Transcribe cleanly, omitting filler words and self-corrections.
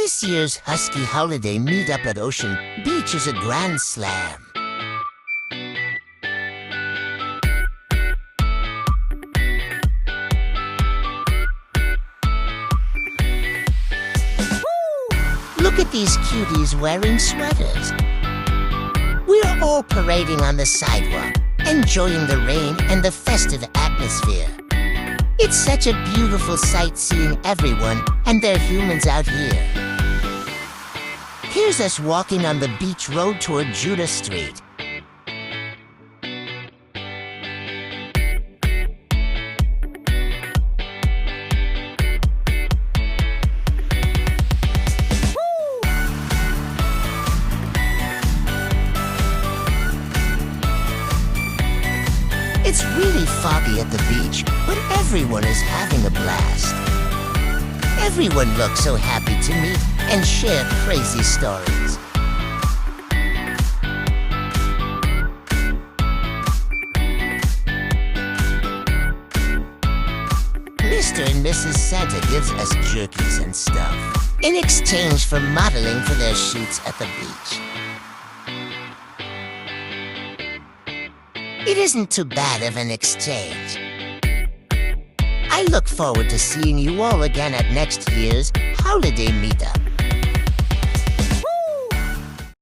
This year's Husky Holiday Meetup at Ocean Beach is a grand slam. Look at these cuties wearing sweaters. We're all parading on the sidewalk, enjoying the rain and the festive atmosphere. It's such a beautiful sight seeing everyone and their humans out here. Here's us walking on the beach road toward Judah Street. It's really foggy at the beach, but everyone is having a blast. Everyone looks so happy to meet and share crazy stories. Mr. and Mrs. Santa gives us jerkies and stuff in exchange for modeling for their shoots at the beach. It isn't too bad of an exchange. I look forward to seeing you all again at next year's Howliday Meetup.